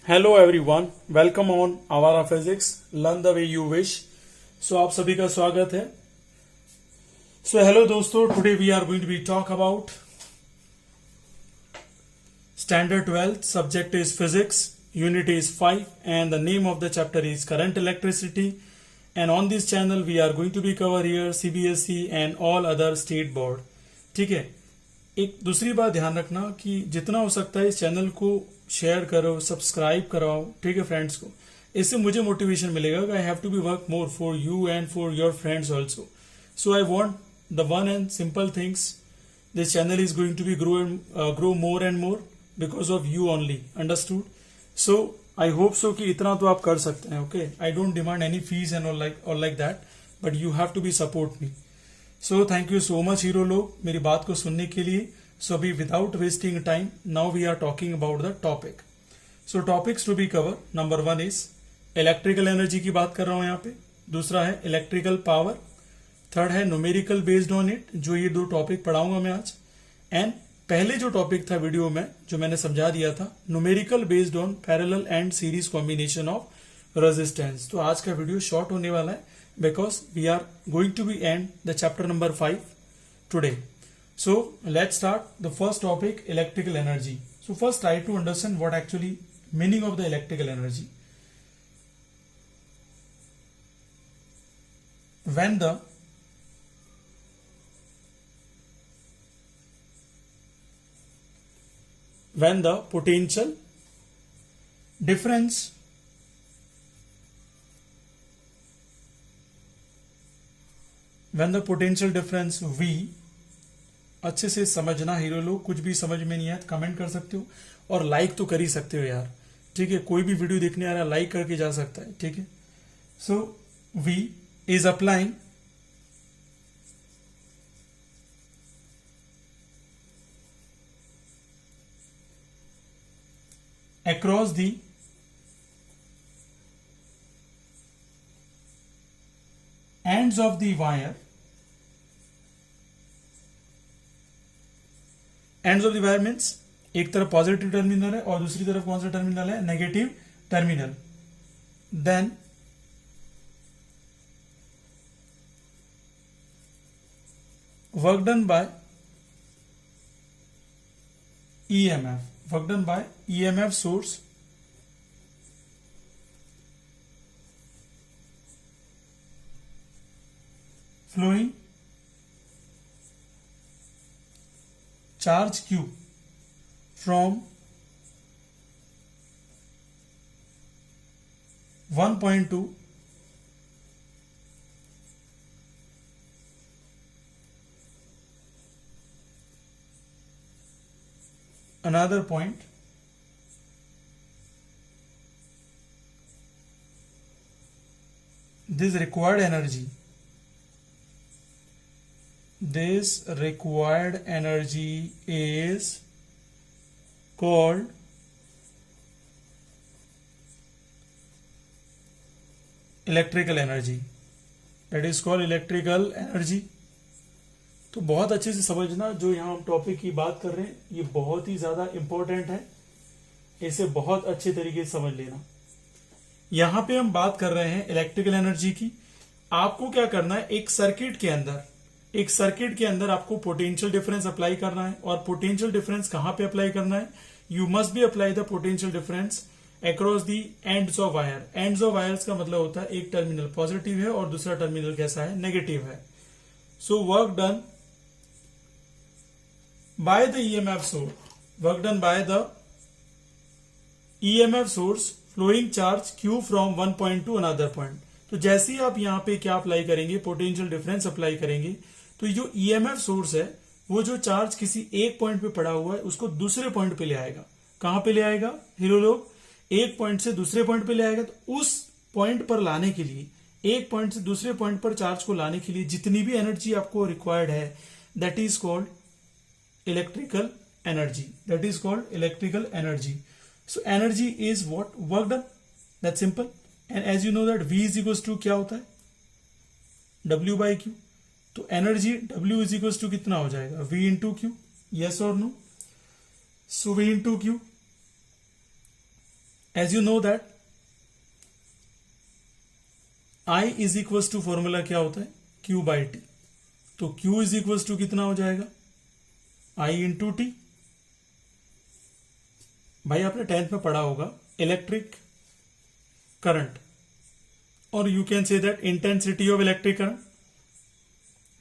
Hello everyone, welcome on Awara physics learn the way you wish. So आप सभी का स्वागत है। सो हेलो दोस्तों, today we are going to be talk about standard 12th, subject is physics, unit is 5 and the name of the chapter is current electricity. And on this channel we are going to be cover here CBSE and all other state board. ठीक है, एक दूसरी बात ध्यान रखना कि जितना हो सकता है इस चैनल को शेयर करो, सब्सक्राइब कराओ, ठीक है फ्रेंड्स को। इससे मुझे मोटिवेशन मिलेगा कि I have to be work more for you and for your friends also. So I want the one and simple things, this channel is going to be grow more and more because of you only, understood. So I hope so कि इतना तो आप कर सकते हैं। Okay, I don't demand any fees and all like that, but you have to be support me. So thank you so much hero लोग मेरी बात को सुनने के लिए। सो अभी without wasting time now we are talking about the topic. So topics to be cover, number 1 is electrical energy की बात कर रहा हूं यहाँ पे। दूसरा है इलेक्ट्रिकल पावर। थर्ड है न्यूमेरिकल बेस्ड ऑन इट, जो ये दो टॉपिक पढ़ाऊंगा मैं आज। एंड पहले जो टॉपिक था वीडियो में जो मैंने समझा दिया था, numerical based on parallel and series combination of resistance. तो आज का वीडियो शॉर्ट होने वाला है because we are going to be end the chapter number 5 today. So let's start the first topic, electrical energy. So first try to understand what actually meaning of the electrical energy. When the potential difference V, अच्छे से समझना hero लोग, कुछ भी समझ में नहीं आया तो कमेंट कर सकते हो और लाइक तो कर ही सकते हो यार। ठीक है, कोई भी वीडियो देखने आ रहा है लाइक करके जा सकता है। ठीक है, सो V is applying across the ends of the wire. Ends of the wire means एक तरफ पॉजिटिव टर्मिनल है और दूसरी तरफ कौन सा टर्मिनल है, negative terminal. Then work done by EMF source flowing charge Q from one point to another point, this required energy is called electrical energy. That is called electrical energy. तो बहुत अच्छे से समझना, जो यहाँ हम टॉपिक की बात कर रहे हैं ये बहुत ही ज्यादा इंपॉर्टेंट है, इसे बहुत अच्छे तरीके से समझ लेना। यहां पे हम बात कर रहे हैं इलेक्ट्रिकल एनर्जी की। आपको क्या करना है, एक सर्किट के अंदर आपको पोटेंशियल डिफरेंस अप्लाई करना है। और पोटेंशियल डिफरेंस कहां पे अप्लाई करना है, you must be apply the potential difference across the ends of wire. Ends of wires का मतलब होता है एक टर्मिनल पॉजिटिव है और दूसरा टर्मिनल कैसा है, नेगेटिव है। So work done by the EMF source flowing charge Q from one point to another point. तो जैसे ही आप यहाँ पे क्या अप्लाई करेंगे, पोटेंशियल डिफरेंस अप्लाई करेंगे, तो जो ईएमएफ सोर्स है वो जो चार्ज किसी एक पॉइंट पे पड़ा हुआ है उसको दूसरे पॉइंट पे ले आएगा। कहां पे ले आएगा हीरो लोग, एक पॉइंट से दूसरे पॉइंट पे ले आएगा। तो उस पॉइंट पर लाने के लिए, एक पॉइंट से दूसरे पॉइंट पर चार्ज को लाने के लिए जितनी भी एनर्जी आपको रिक्वायर्ड है, that is called electrical energy. So energy is what, work done, that simple. And as you know that V is equal to क्या होता है, W बाई क्यू। तो energy W is equal to कितना हो जाएगा, V into Q, yes और no. So V into Q, as you know that I is equal to formula क्या होता है, Q बाई टी. तो Q इज इक्वल टू कितना हो जाएगा, I इंटू टी. भाई आपने 10th में पढ़ा होगा इलेक्ट्रिक करंट, और you can say that intensity of electric current,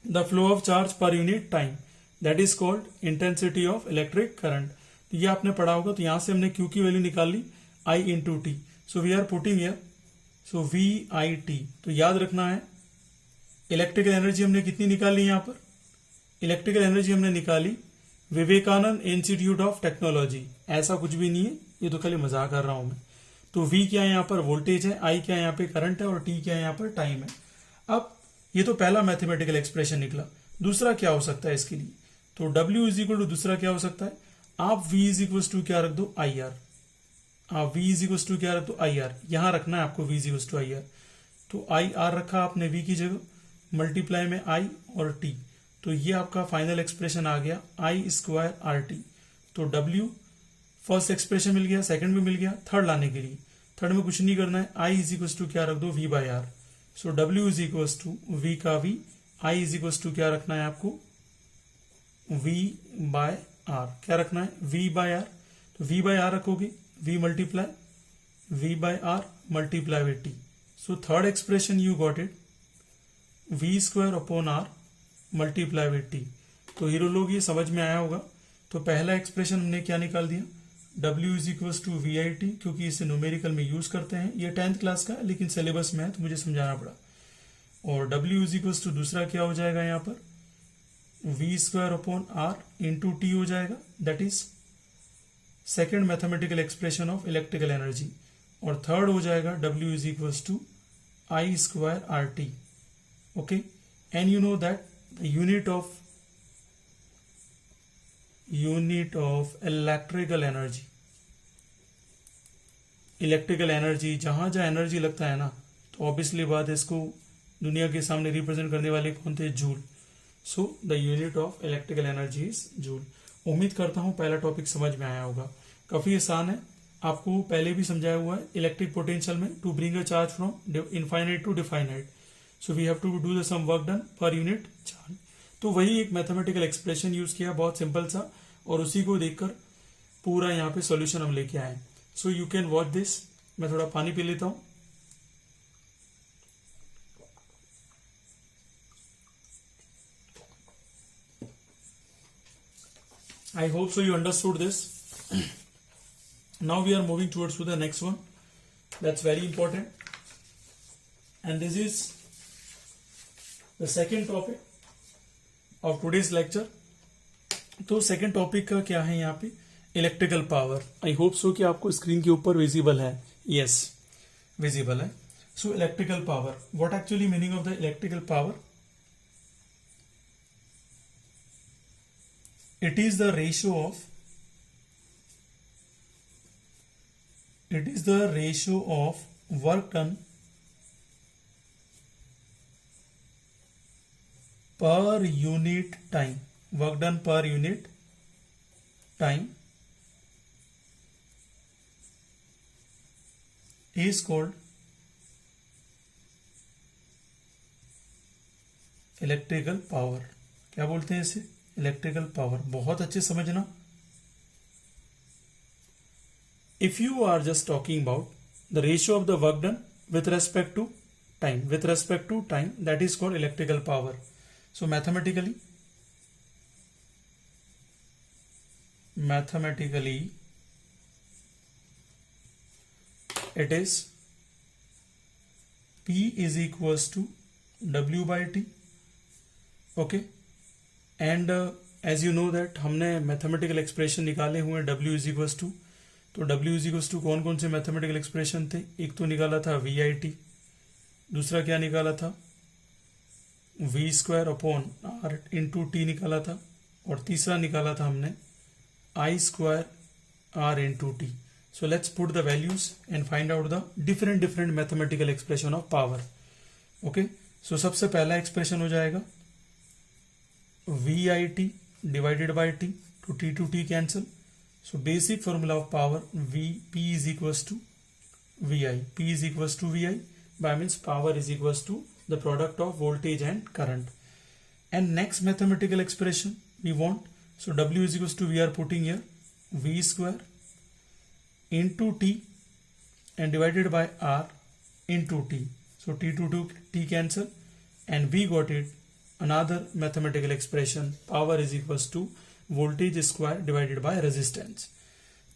the flow of charge per unit time, that is called intensity of electric current. तो ये आपने पढ़ा होगा. तो यहां से हमने Q की वैल्यू निकाल ली, I into T. So we are putting here, so V I T. तो याद रखना है इलेक्ट्रिकल एनर्जी हमने कितनी निकाली, यहां पर इलेक्ट्रिकल एनर्जी हमने निकाली विवेकानंद इंस्टीट्यूट ऑफ टेक्नोलॉजी. ऐसा कुछ भी नहीं है, ये तो खाली मजाक कर रहा हूं मैं. तो V क्या है, यहां पर वोल्टेज है, I क्या है, यहां पे करंट है, और T क्या है, यहां पर टाइम है. अब ये तो पहला मैथमेटिकल एक्सप्रेशन निकला. दूसरा क्या हो सकता है इसके लिए, तो W इज इक्वल टू, दूसरा क्या हो सकता है, आप V इज इक्वल टू क्या रख दो, आई आर. आप V इज इक्वल टू क्या रख दो, आई आर. यहां रखना है आपको V is equal to I R. तो आई आर रखा आपने V की जगह, मल्टीप्लाई में I और T. तो ये आपका फाइनल एक्सप्रेशन आ गया I स्क्वायर आर टी. तो W फर्स्ट एक्सप्रेशन मिल गया, सेकंड भी मिल गया. थर्ड लाने के लिए, थर्ड में कुछ नहीं करना है, I इज इक्वल टू क्या रख दो, V by R. So W is equal to V का V, I is equal to क्या रखना है आपको, V बाय आर. क्या रखना है, V बाय आर. तो V बाय आर रखोगे, V multiply V by R multiply with T. So third expression you got it, V square upon R multiply with T. तो हीरो लोग ये समझ में आया होगा. तो पहला एक्सप्रेशन हमने क्या निकाल दिया, W is equal to V I T, क्योंकि इसे न्यूमेरिकल में यूज करते हैं. ये 10th क्लास का है, लेकिन सिलेबस में है तो मुझे समझाना पड़ा. और W इज इक्वल टू दूसरा क्या हो जाएगा यहाँ पर, V square upon R into T हो जाएगा. That is second mathematical expression of electrical energy. और थर्ड हो जाएगा W is equal to I square R T. Okay, and you know that the unit of electrical energy, जहां जहां energy लगता है ना, तो ऑब्वियसली बात है इसको दुनिया के सामने रिप्रेजेंट करने वाले कौन थे, joule. So the unit of electrical energy is joule. उम्मीद करता हूं पहला टॉपिक समझ में आया होगा. काफी आसान है, आपको पहले भी समझाया हुआ है. इलेक्ट्रिक पोटेंशियल में to bring a charge from infinite to definite, so we have to do the sum work done per unit charge. तो वही एक मैथमेटिकल एक्सप्रेशन यूज किया, बहुत सिंपल सा, और उसी को देखकर पूरा यहाँ पे सॉल्यूशन हम लेके आए. So you can watch this. मैं थोड़ा पानी पी लेता हूं. I hope so you understood this. Now we are moving towards to the next one. That's very important. And this is the second topic of today's lecture. तो second topic का क्या है यहाँ पे, इलेक्ट्रिकल पावर. आई hope so कि आपको screen के ऊपर विजिबल है. यस, विजिबल है. So electrical power, what actually meaning of the electrical power? It is the ratio of work done per unit time. Work done per unit time is called electrical power. क्या बोलते हैं इसे, electrical power. बहुत अच्छे समझना. If you are just talking about the ratio of the work done with respect to time, that is called electrical power. So mathematically it is P is equals to W by T. Okay, and as you know that हमने mathematical expression निकाले हुए हैं W is equals to. तो W is equals to कौन कौन से mathematical expression थे, एक तो निकाला था VIT, दूसरा क्या निकाला था, V square upon R into T निकाला था, और तीसरा निकाला था हमने I square R into T. So let's put the values and find out the different mathematical expression of power. Okay, so सबसे पहला एक्सप्रेशन हो जाएगा VIT divided by T, to T cancel. So basic formula of power, P is equals to VI. P is equals to VI. By means power is equals to the product of voltage and current. And next mathematical expression we want. So W is equals to, we are putting here V square into T and divided by R into T. So T to T cancel, and we got it another mathematical expression, power is equals to voltage square divided by resistance.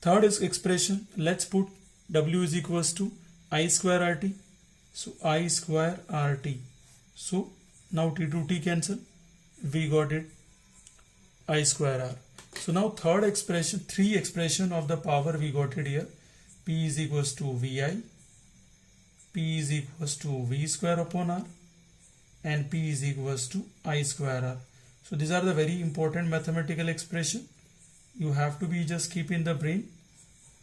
Third is expression, let's put W is equals to I square RT. So I square RT. So now T to T cancel, we got it I square R. So now third expression, three expression of the power we got it here. P is equals to VI, P is equals to V square upon R, and P is equals to I square R. So these are the very important mathematical expression. You have to be just keep in the brain.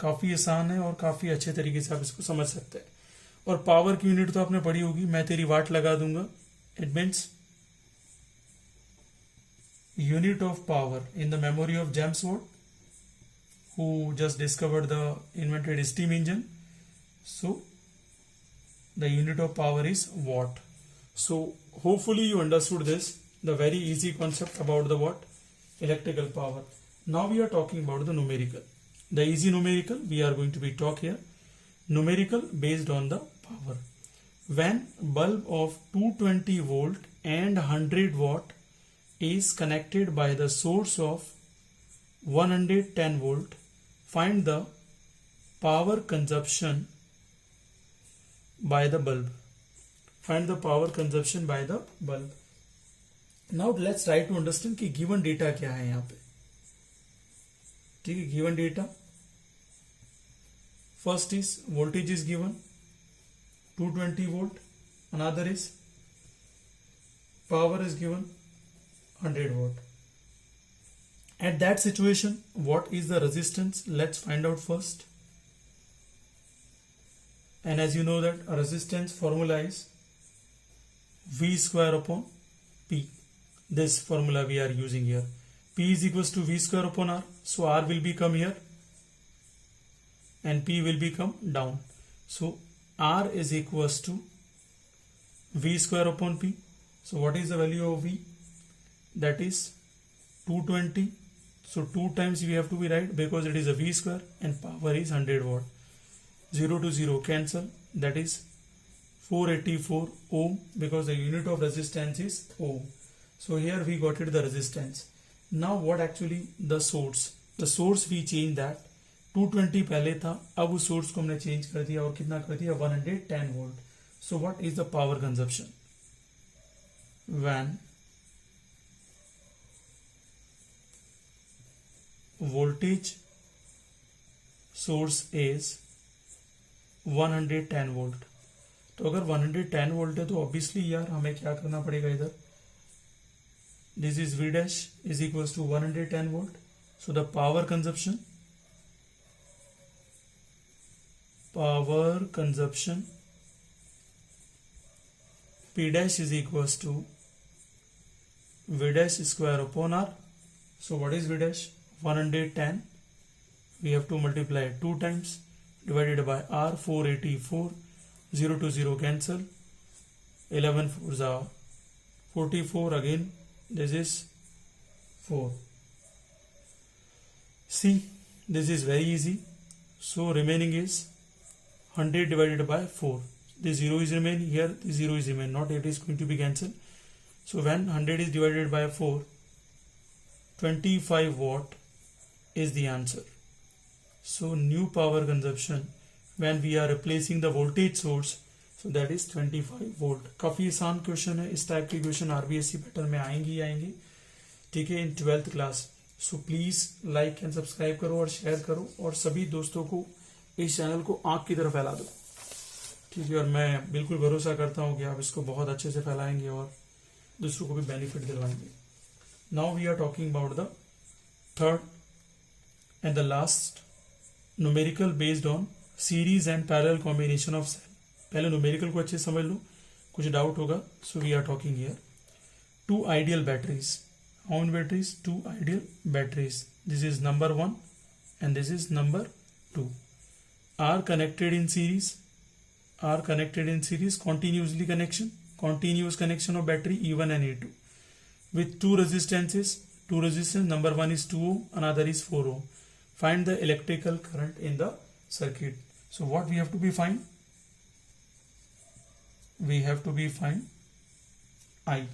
काफ़ी आसान है और काफ़ी अच्छे तरीके से आप इसको समझ सकते हैं. और पावर की यूनिट तो आपने पढ़ी होगी, मैं तेरी वाट लगा दूंगा. It means unit of power in the memory of James Watt, who just invented steam engine. So the unit of power is watt. So hopefully you understood this, the very easy concept about the watt, electrical power. Now we are talking about the numerical. The easy numerical we are going to be talk here. Numerical based on the power. When bulb of 220 volt and 100 watt is connected by the source of 110 volt, find the power consumption by the bulb. Find the power consumption by the bulb. Now let's try to understand कि given data क्या है यहाँ पे. ठीक है, given data. First is voltage is given 220 volt. Another is power is given 100 watt. At that situation, what is the resistance? Let's find out first. And as you know that a resistance formula is V square upon P. This formula we are using here. P is equals to V square upon R. So R will become here and P will become down. So R is equals to V square upon P. So what is the value of V? That is 220. So 2 times we have to be right because it is a V square and power is 100 watt. 0 to 0 cancel. That is 484 ohm because the unit of resistance is ohm. So here we got it the resistance. Now what actually the source? The source we change that. 220 पहले था, अब उस source को हमने change कर दिया और कितना कर दिया 110 volt. So what is the power consumption? When voltage source is 110 volt. तो अगर 110 वोल्ट है तो ऑब्वियसली यार हमें क्या करना पड़ेगा इधर. This is V dash is equals to 110 volt. So the power consumption P dash is equals to V dash square upon R. So what is V dash? 110. We have to multiply 2 times divided by R. 484. 0 to 0 cancel. 11 4s are 44 again. This is 4. See, this is very easy. So remaining is 100 divided by 4. The 0 is remain here, the 0 is remain, not it is going to be cancelled. So when 100 is divided by 4, 25 watt is the answer. So new power consumption when we are replacing the voltage source, so that is 25 volt. काफ़ी आसान question है. इस type के question RBSc pattern में आएंगे. ठीक है, इन 12th class. So please like and subscribe करो और शेयर करो और सभी दोस्तों को इस चैनल को आँख की तरफ फैला दो. ठीक है, और मैं बिल्कुल भरोसा करता हूँ कि आप इसको बहुत अच्छे से फैलाएंगे और दूसरों को भी बेनिफिट दिलवाएंगे. Now we are talking about the third and the last numerical based on series and parallel combination of cell. पहले न्यूमेरिकल को अच्छे से समझ लो, कुछ डाउट होगा. So we are talking here 2 ideal batteries. How many batteries? 2 ideal batteries. This is number 1 and this is number 2. Are connected in series are connected in series, continuous connection of battery E1 and E2 with two resistance, number one is 2 ohm, another is 4 ohm. Find the electrical current in the circuit. So what we have to be find? We have to be find I.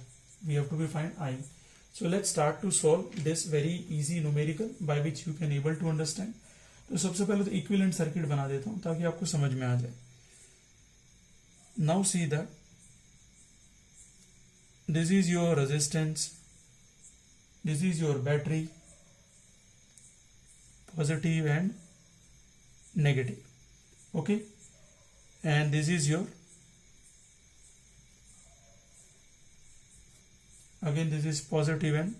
So let's start to solve this very easy numerical by which you can able to understand. तो सबसे पहले तो equivalent circuit बना देता हूं ताकि आपको समझ में आ जाए. Now see that this is your resistance, this is your battery, positive and negative, okay, and this is your, again this is positive and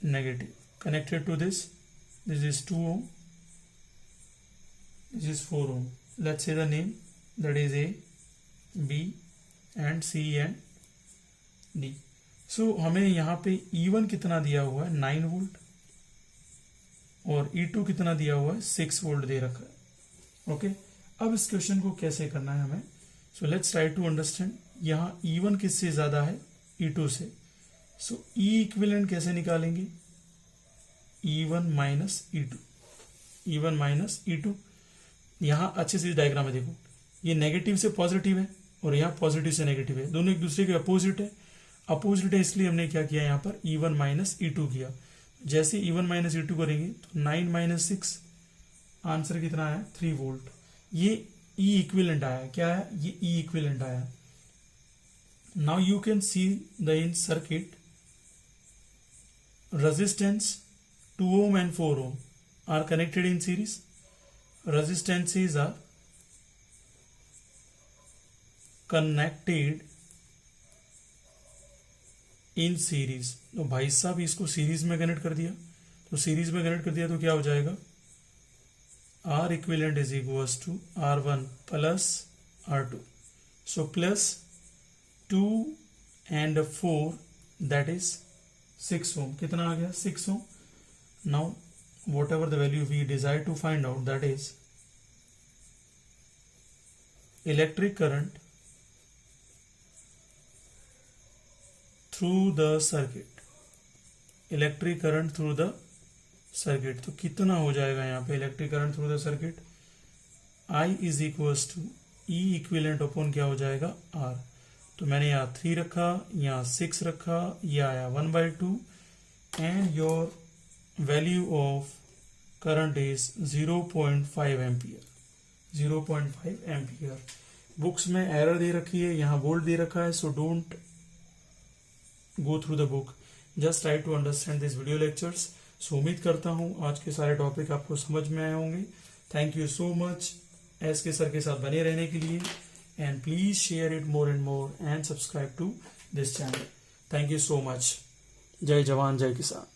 negative connected to this is 2 ohm, this is 4 ohm. Let's say the name, that is A, B and C and D. So हमें यहाँ पे E1 कितना दिया हुआ है 9 volt और E2 कितना दिया हुआ है 6 वोल्ट दे रखा है. ओके, अब इस क्वेश्चन को कैसे करना है हमें. So let's try to understand. यहाँ E1 किससे ज्यादा है E2 से. सो E इक्विवेलेंट कैसे निकालेंगे, E1 माइनस E2. यहाँ अच्छे से डायग्राम में देखो, ये नेगेटिव से पॉजिटिव है और यहाँ पॉजिटिव से नेगेटिव है, दोनों एक दूसरे के अपोजिट है इसलिए हमने क्या किया यहाँ पर E1 माइनस E2 किया. जैसे E1 माइनस E2 करेंगे तो 9 माइनस 6, आंसर कितना है 3 वोल्ट. ये E इक्विवेलेंट आया. क्या है ये E इक्विवेलेंट आया. Now you can see the in circuit resistance 2 ohm and 4 ohm are connected in series. Resistances are connected in series. तो भाई साहब इसको सीरीज में कनेक्ट कर दिया, तो क्या हो जाएगा, R equivalent is equals to R1 plus R2. So plus 2 and 4, that is 6 ohm. कितना आ गया 6 ohm. Now whatever the value we desire to find out, that is electric current through the circuit. तो कितना हो जाएगा यहाँ पे electric current through the circuit. I is equals to E equivalent upon क्या हो जाएगा R. तो मैंने यहाँ 3 रखा, यहाँ 6 रखा, ये आया 1/2 and your value of current is 0.5 ampere. Books में एरर दे रखी है, यहाँ वोल्ट दे रखा है, so don't go through the book, just try to understand this video lectures. So उम्मीद करता हूँ आज के सारे टॉपिक आपको समझ में आए होंगे. Thank you so much S K sir के साथ बने रहने के लिए, and please share it more and more and subscribe to this channel. Thank you so much. जय जवान जय किसान.